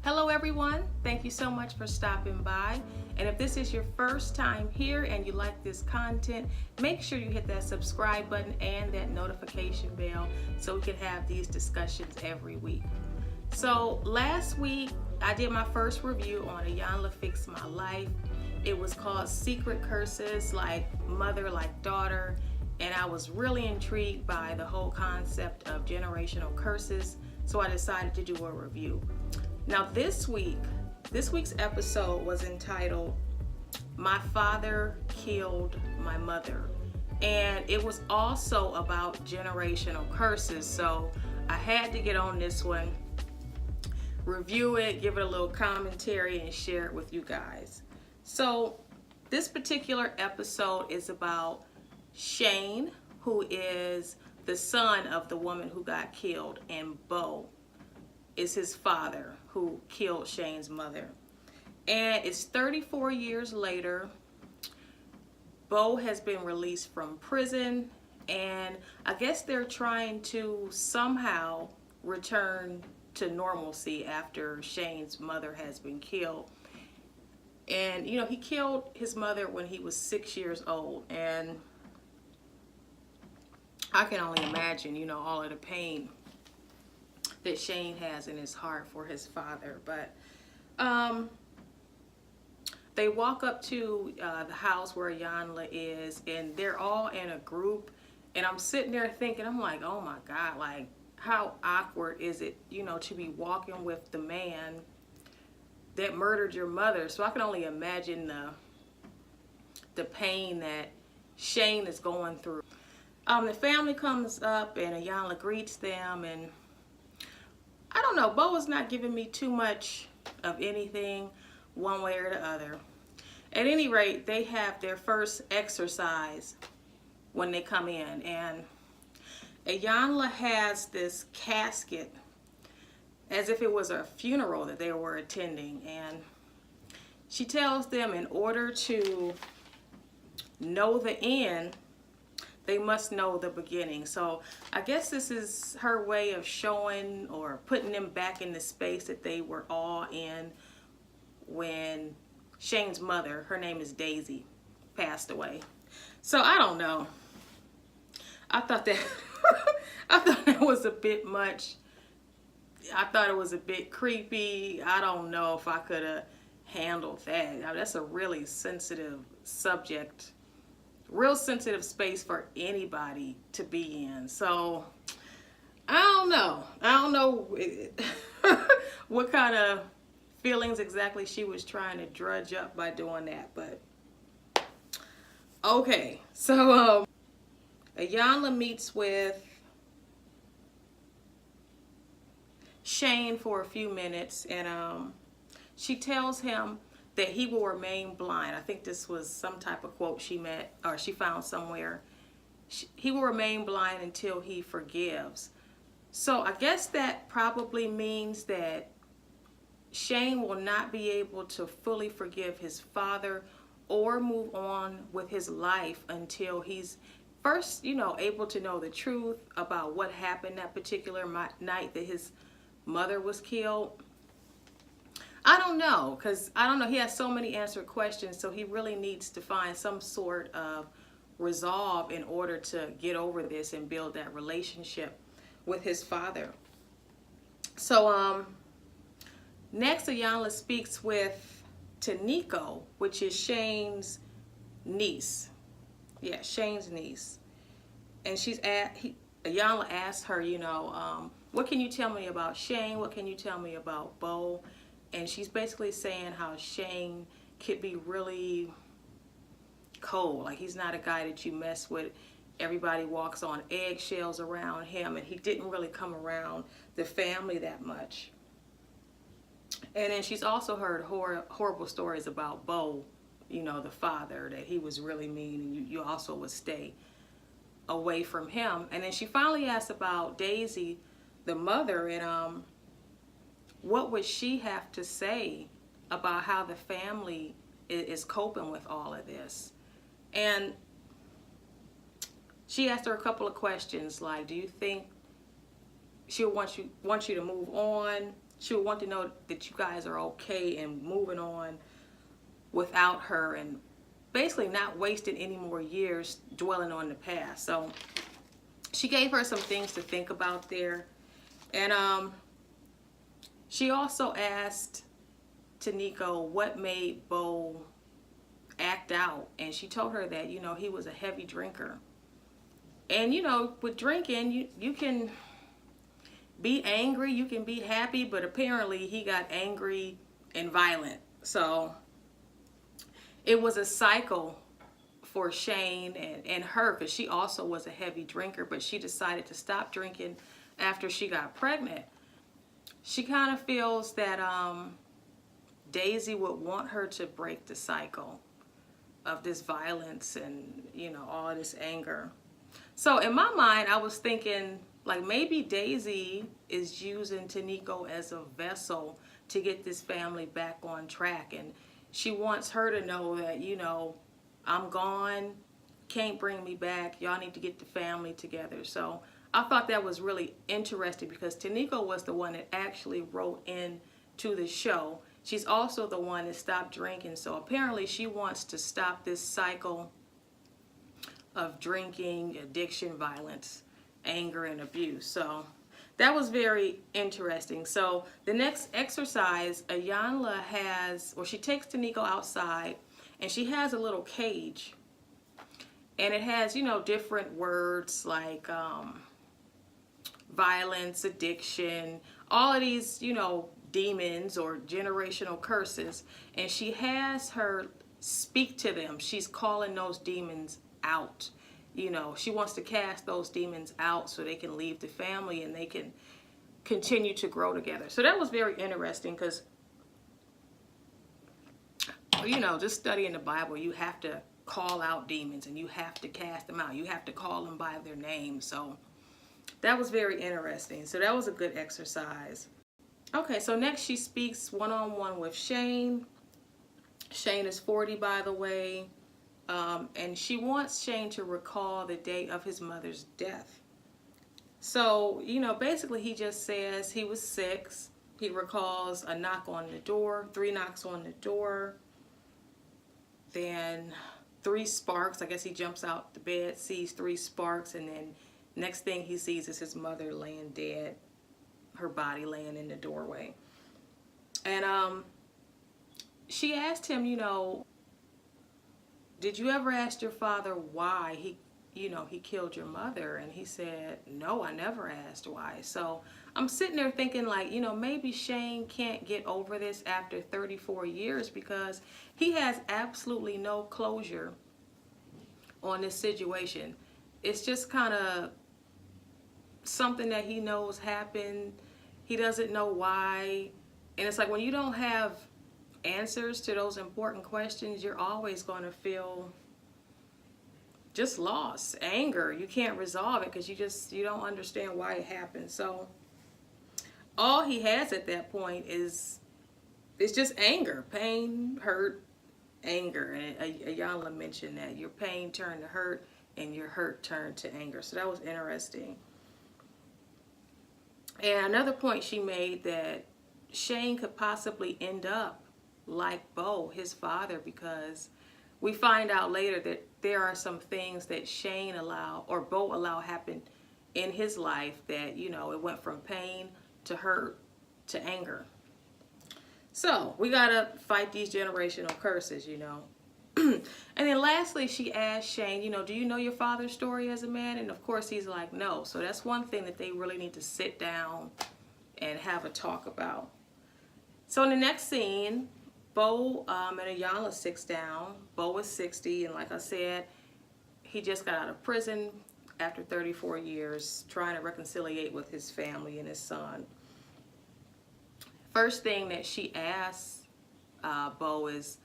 Hello everyone, thank you so much for stopping by. And if this is your first time here and you like this content, make sure you hit that subscribe button and that notification bell so we can have these discussions every week. So last week I did my first review on Iyanla Fix My Life. It was called Secret Curses, like mother, like daughter, and I was really intrigued by the whole concept of generational curses, so I decided to do a review. Now this week's episode was entitled My Father Killed My Mother, and it was also about generational curses, so I had to get on this one, review it, give it a little commentary, and share it with you guys. So this particular episode is about Shane, who is the son of the woman who got killed, and Bo is his father who killed Shane's mother. And it's 34 years later. Bo has been released from prison, and I guess they're trying to somehow return to normalcy after Shane's mother has been killed. And you know, he killed his mother when he was 6 years old, and I can only imagine, you know, all of the pain that Shane has in his heart for his father. But they walk up to the house where Iyanla is, and they're all in a group, and I'm sitting there thinking, I'm like, oh my God, like how awkward is it, you know, to be walking with the man that murdered your mother. So I can only imagine the pain that Shane is going through. The family comes up and Iyanla greets them, and I don't know, Bo is not giving me too much of anything one way or the other. At any rate, they have their first exercise when they come in, and Iyanla has this casket as if it was a funeral that they were attending, and she tells them in order to know the end, they must know the beginning. So I guess this is her way of showing or putting them back in the space that they were all in when Shane's mother, her name is Daisy, passed away. So I don't know. I thought that I thought that was a bit much. I thought it was a bit creepy. I don't know if I could have handled that. Now, that's a really sensitive subject. Real sensitive space for anybody to be in. So I don't know what kind of feelings exactly she was trying to drudge up by doing that, but okay. So Iyanla meets with Shane for a few minutes, and she tells him that he will remain blind. I think this was some type of quote she found somewhere. He will remain blind until he forgives. So I guess that probably means that Shane will not be able to fully forgive his father or move on with his life until he's first, you know, able to know the truth about what happened that particular night that his mother was killed. I don't know, because I don't know, he has so many answered questions, so he really needs to find some sort of resolve in order to get over this and build that relationship with his father. So next Iyanla speaks with Taniko, which is Shane's niece. Yeah, Shane's niece. And Iyanla asked her, you know, what can you tell me about Shane? What can you tell me about Bo? And she's basically saying how Shane could be really cold. Like, he's not a guy that you mess with. Everybody walks on eggshells around him, and he didn't really come around the family that much. And then she's also heard horrible stories about Bo, you know, the father, that he was really mean, and you also would stay away from him. And then she finally asked about Daisy, the mother, and what would she have to say about how the family is coping with all of this? And she asked her a couple of questions, like, do you think she'll want you to move on? She would want to know that you guys are okay and moving on without her, and basically not wasting any more years dwelling on the past. So she gave her some things to think about there. And she also asked Taniko what made Bo act out. And she told her that, you know, he was a heavy drinker. And, you know, with drinking, you can be angry, you can be happy, but apparently he got angry and violent. So it was a cycle for Shane and her, because she also was a heavy drinker, but she decided to stop drinking after she got pregnant. She kind of feels that Daisy would want her to break the cycle of this violence and, you know, all this anger. So in my mind, I was thinking, like, maybe Daisy is using Taniko as a vessel to get this family back on track. And she wants her to know that, you know, I'm gone, can't bring me back. Y'all need to get the family together. So I thought that was really interesting, because Taniko was the one that actually wrote in to the show. She's also the one that stopped drinking. So apparently she wants to stop this cycle of drinking, addiction, violence, anger, and abuse. So that was very interesting. So the next exercise, Iyanla has, or she takes Taniko outside, and she has a little cage. And it has, you know, different words like violence, addiction, all of these, you know, demons or generational curses. And she has her speak to them. She's calling those demons out. You know, she wants to cast those demons out so they can leave the family and they can continue to grow together. So that was very interesting, because, you know, just studying the Bible, you have to call out demons and you have to cast them out. You have to call them by their name. So that was very interesting. So that was a good exercise. Okay, so next she speaks one-on-one with Shane. Shane is 40, by the way. And she wants Shane to recall the date of his mother's death. So, you know, basically he just says he was 6. He recalls a knock on the door, 3 knocks on the door, then 3 sparks. I guess he jumps out the bed, sees 3 sparks, and then next thing he sees is his mother laying dead, her body laying in the doorway. And she asked him, you know, did you ever ask your father why he killed your mother? And he said, no, I never asked why. So I'm sitting there thinking, like, you know, maybe Shane can't get over this after 34 years, because he has absolutely no closure on this situation. It's just kind of something that he knows happened. He doesn't know why. And it's like, when you don't have answers to those important questions, you're always going to feel just lost, anger. You can't resolve it because you don't understand why it happened. So all he has at that point is just anger, pain, hurt, anger. And Iyanla mentioned that your pain turned to hurt and your hurt turned to anger. So that was interesting. And another point she made, that Shane could possibly end up like Bo, his father, because we find out later that there are some things that Shane allowed, or Bo allowed, happen in his life that, you know, it went from pain to hurt to anger. So we gotta fight these generational curses, you know. And then lastly, she asked Shane, you know, do you know your father's story as a man? And of course he's like, no. So that's one thing that they really need to sit down and have a talk about. So in the next scene, Bo and Iyanla sits down. Bo is 60, and like I said, he just got out of prison after 34 years, trying to reconciliate with his family and his son. First thing that she asks Bo is,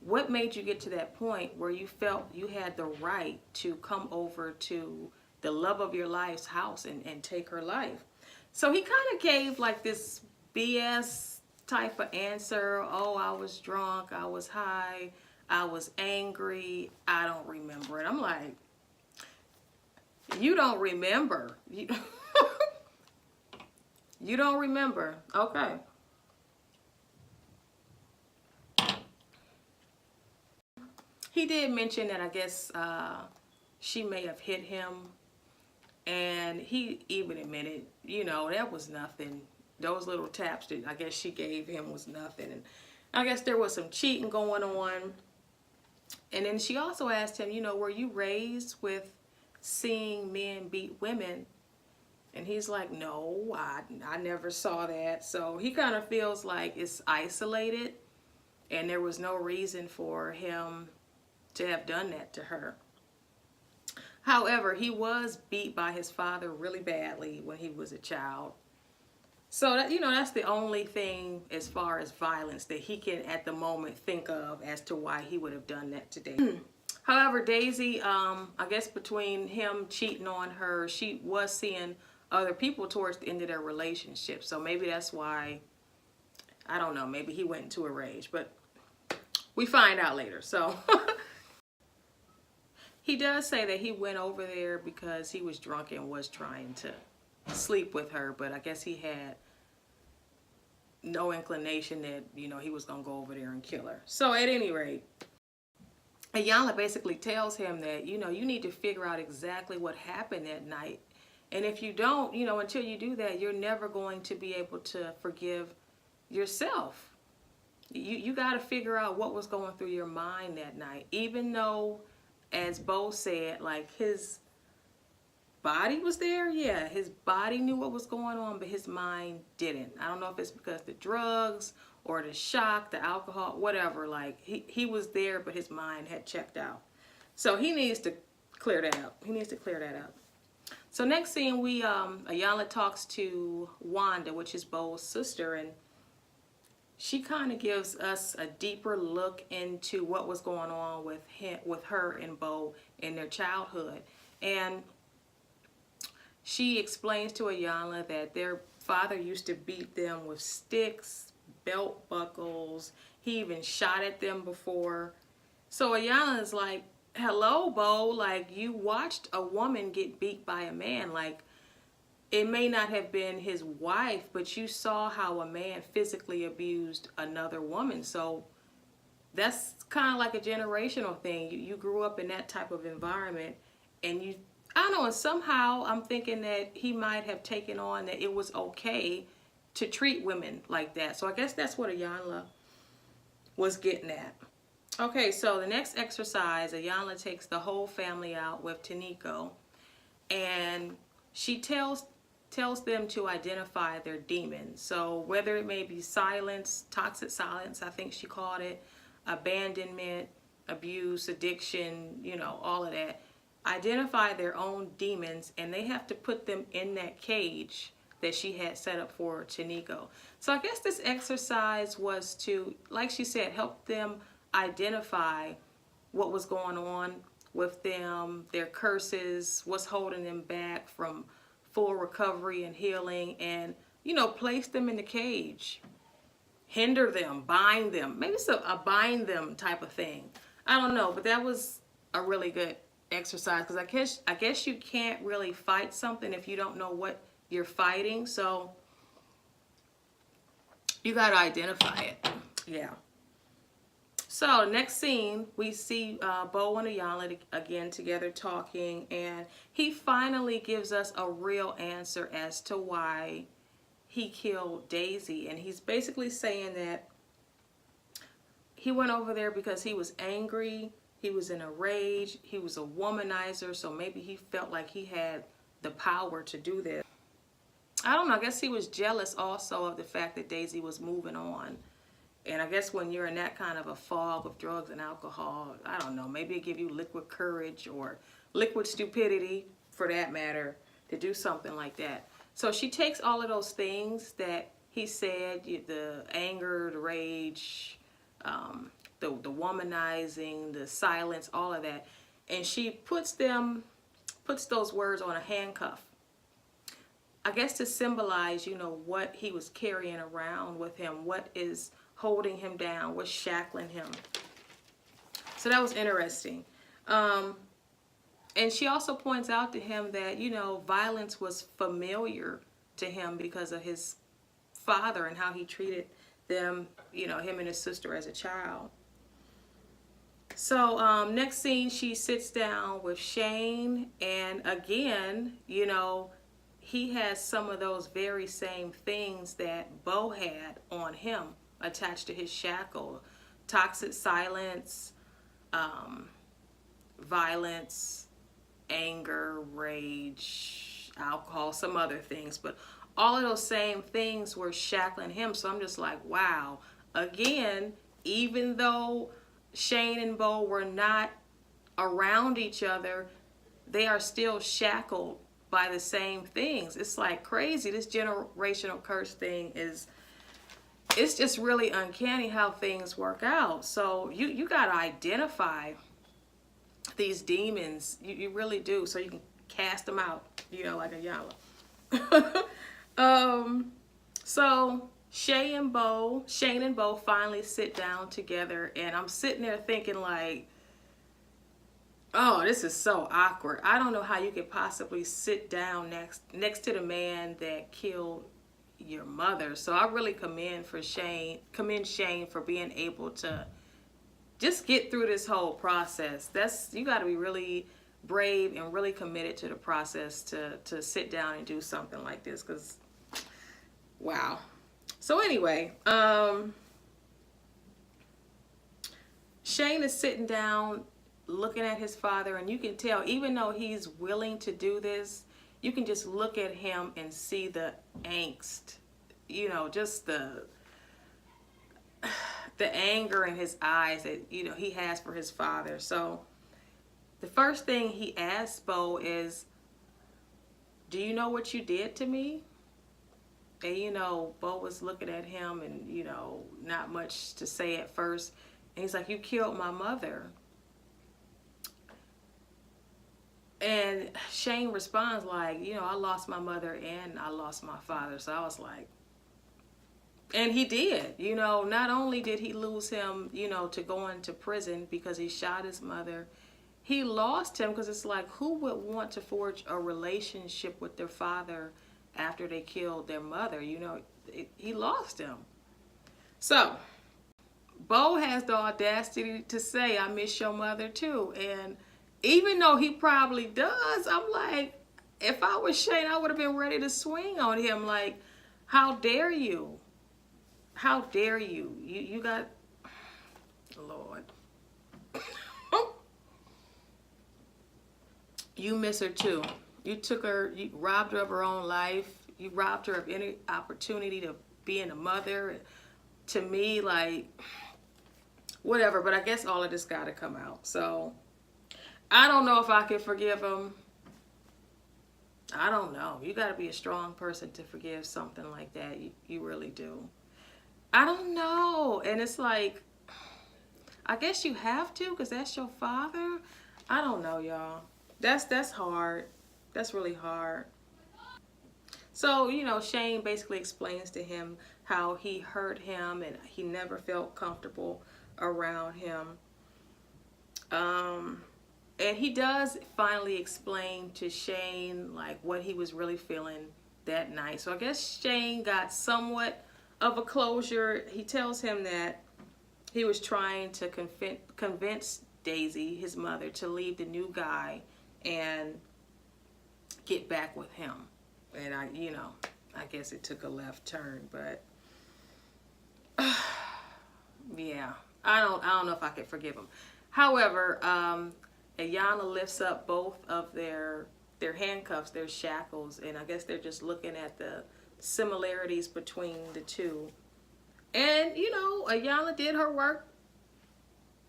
what made you get to that point where you felt you had the right to come over to the love of your life's house and take her life? So he kind of gave like this BS type of answer. Oh, I was drunk, I was high, I was angry, I don't remember it. I'm like, you don't remember. You don't remember. Okay. He did mention that I guess she may have hit him, and he even admitted, you know, that was nothing. Those little taps that I guess she gave him was nothing. And I guess there was some cheating going on. And then she also asked him, you know, were you raised with seeing men beat women? And he's like, no, I never saw that. So he kind of feels like it's isolated and there was no reason for him to have done that to her. However, he was beat by his father really badly when he was a child. So that, you know, that's the only thing as far as violence that he can at the moment think of as to why he would have done that today. However, Daisy, I guess between him cheating on her, she was seeing other people towards the end of their relationship. So maybe that's why, I don't know, maybe he went into a rage, but we find out later. So he does say that he went over there because he was drunk and was trying to sleep with her, but I guess he had no inclination that, you know, he was going to go over there and kill her. So at any rate, Iyanla basically tells him that, you know, you need to figure out exactly what happened that night. And if you don't, you know, until you do that, you're never going to be able to forgive yourself. You got to figure out what was going through your mind that night. Even though, as Bo said, like his body was there. Yeah, his body knew what was going on, but his mind didn't. I don't know if it's because the drugs or the shock, the alcohol, whatever. Like he was there, but his mind had checked out. So he needs to clear that up. He needs to clear that up. So next scene, Iyanla talks to Wanda, which is Bo's sister, and she kind of gives us a deeper look into what was going on with her and Bo in their childhood. And she explains to Iyanla that their father used to beat them with sticks, belt buckles. He even shot at them before. So Iyanla is like, hello, Bo, like you watched a woman get beat by a man. Like it may not have been his wife, but you saw how a man physically abused another woman. So that's kind of like a generational thing. You grew up in that type of environment, and you, I don't know, and somehow I'm thinking that he might have taken on that it was okay to treat women like that. So I guess that's what Iyanla was getting at. Okay, so the next exercise, Iyanla takes the whole family out with Taniko, and she tells them to identify their demons. So whether it may be silence, toxic silence, I think she called it, abandonment, abuse, addiction, you know, all of that. Identify their own demons, and they have to put them in that cage that she had set up for Taniko. So I guess this exercise was to, like she said, help them identify what was going on with them, their curses, what's holding them back from full recovery and healing, and, you know, place them in the cage. Hinder them, bind them. Maybe it's a bind them type of thing. I don't know, but that was a really good exercise, because I guess you can't really fight something if you don't know what you're fighting. So you got to identify it. Yeah. So next scene, we see Bo and Iyanla again together talking, and he finally gives us a real answer as to why he killed Daisy. And he's basically saying that he went over there because he was angry, he was in a rage, he was a womanizer, so maybe he felt like he had the power to do this. I don't know, I guess he was jealous also of the fact that Daisy was moving on. And I guess when you're in that kind of a fog of drugs and alcohol, I don't know, maybe it give you liquid courage or liquid stupidity, for that matter, to do something like that. So she takes all of those things that he said, the anger, the rage, the womanizing, the silence, all of that, and she puts those words on a handcuff. I guess to symbolize, you know, what he was carrying around with him, what is holding him down, what's shackling him. So that was interesting. And she also points out to him that, you know, violence was familiar to him because of his father and how he treated them, you know, him and his sister as a child. So next scene, she sits down with Shane, and again, you know, he has some of those very same things that Bo had on him attached to his shackle. Toxic silence, violence, anger, rage, alcohol, some other things. But all of those same things were shackling him. So I'm just like, wow. Again, even though Shane and Bo were not around each other, they are still shackled by the same things. It's like crazy. This generational curse thing is, it's just really uncanny how things work out. So you got to identify these demons. You really do. So you can cast them out, you know, like Iyanla. So Shane and Bo finally sit down together, and I'm sitting there thinking like, oh, this is so awkward. I don't know how you could possibly sit down next to the man that killed your mother. So I really commend Shane for being able to just get through this whole process. You got to be really brave and really committed to the process to sit down and do something like this, because wow. So anyway, Shane is sitting down looking at his father, and you can tell, even though he's willing to do this, you can just look at him and see the angst, you know, just the anger in his eyes that, you know, he has for his father. So the first thing he asks Bo is, do you know what you did to me? And, you know, Bo was looking at him and, you know, not much to say at first. And he's like, you killed my mother. And Shane responds like, you know, I lost my mother and I lost my father. So I was like, and he did, you know, not only did he lose him, you know, to going to prison because he shot his mother, he lost him because it's like, who would want to forge a relationship with their father after they killed their mother? You know, he lost him. So Bo has the audacity to say, I miss your mother too. And even though he probably does, I'm like, if I was Shane, I would have been ready to swing on him. Like, how dare you? How dare you? You got, Lord. You miss her too. You took her, you robbed her of her own life. You robbed her of any opportunity to being a mother. To me, like, whatever. But I guess all of this got to come out. So I don't know if I can forgive him. I don't know. You got to be a strong person to forgive something like that. You really do. I don't know. And it's like, I guess you have to, because that's your father. I don't know, y'all. That's hard. That's really hard. So, you know, Shane basically explains to him how he hurt him and he never felt comfortable around him. And he does finally explain to Shane like what he was really feeling that night. So I guess Shane got somewhat of a closure. He tells him that he was trying to convince Daisy, his mother, to leave the new guy and get back with him. And I guess it took a left turn, but yeah, I don't know if I could forgive him. However, Iyanla lifts up both of their handcuffs, their shackles, and I guess they're just looking at the similarities between the two. And, you know, Iyanla did her work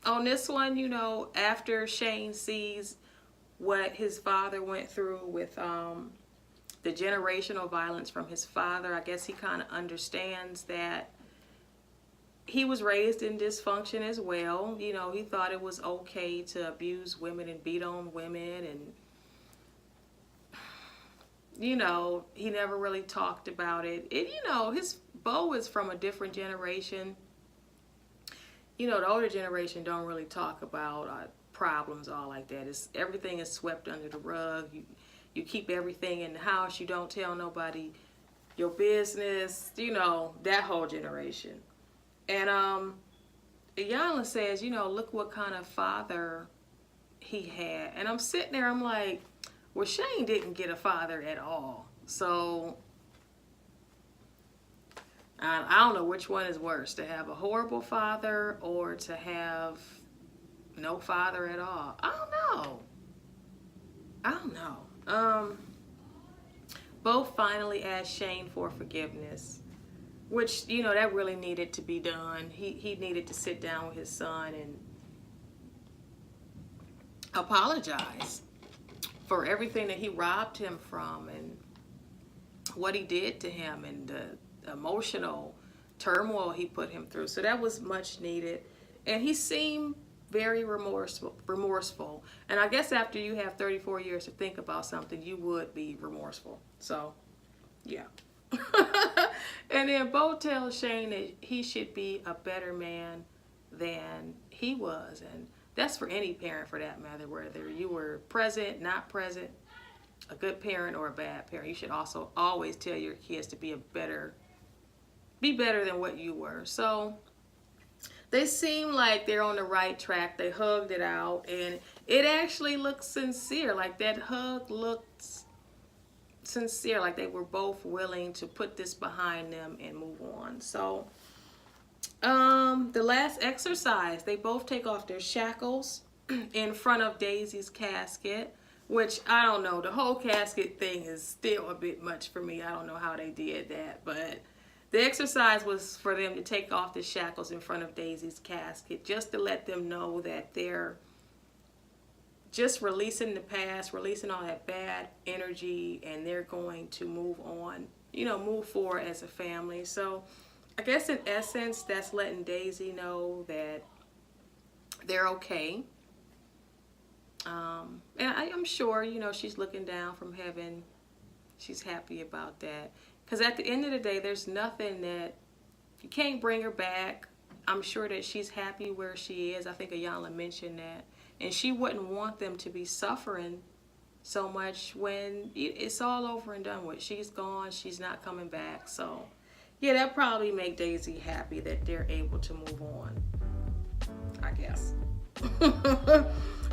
on this one, you know, after Shane sees what his father went through with the generational violence from his father. I guess he kind of understands that he was raised in dysfunction as well. You know, he thought it was okay to abuse women and beat on women, and you know, he never really talked about it. And you know, his Bo is from a different generation. You know, the older generation don't really talk about problems all like that. Everything is swept under the rug. You keep everything in the house. You don't tell nobody your business, you know, that whole generation. And Iyanla says, you know, look what kind of father he had. And I'm sitting there, I'm like, well, Shane didn't get a father at all. So I don't know which one is worse, to have a horrible father or to have no father at all. I don't know. I don't know. Both finally asked Shane for forgiveness, which, you know, that really needed to be done. He needed to sit down with his son and apologize for everything that he robbed him from and what he did to him and the emotional turmoil he put him through. So that was much needed. And he seemed very remorseful. And I guess after you have 34 years to think about something, you would be remorseful. So, yeah. And then Bo tells Shane that he should be a better man than he was. And that's for any parent for that matter, whether you were present, not present, a good parent or a bad parent. You should also always tell your kids to be better than what you were. So they seem like they're on the right track. They hugged it out, and it actually looks sincere. Like that hug looked sincere, like they were both willing to put this behind them and move on. So the last exercise, they both take off their shackles in front of Daisy's casket, which I don't know. The whole casket thing is still a bit much for me. I don't know how they did that, but the exercise was for them to take off the shackles in front of Daisy's casket, just to let them know that they're just releasing the past, releasing all that bad energy, and they're going to move on, you know, move forward as a family. So I guess in essence, that's letting Daisy know that they're okay. And I'm sure, you know, she's looking down from heaven. She's happy about that. Because at the end of the day, there's nothing that, you can't bring her back. I'm sure that she's happy where she is. I think Iyanla mentioned that. And she wouldn't want them to be suffering so much when it's all over and done with. She's gone. She's not coming back. So, yeah, that probably make Daisy happy that they're able to move on, I guess.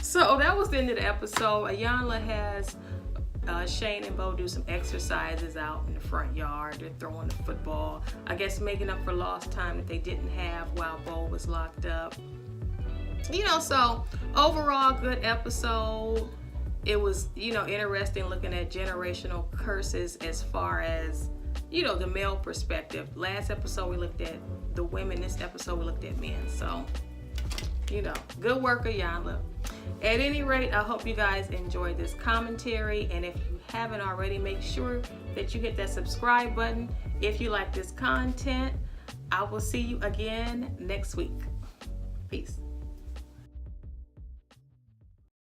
So that was the end of the episode. Iyanla has Shane and Bo do some exercises out in the front yard. They're throwing the football, I guess making up for lost time that they didn't have while Bo was locked up. You know, so overall, good episode. It was, you know, interesting looking at generational curses as far as, you know, the male perspective. Last episode we looked at the women. This episode we looked at men. So, you know, good work, Iyanla. At any rate, I hope you guys enjoyed this commentary. And if you haven't already, make sure that you hit that subscribe button. If you like this content, I will see you again next week. Peace.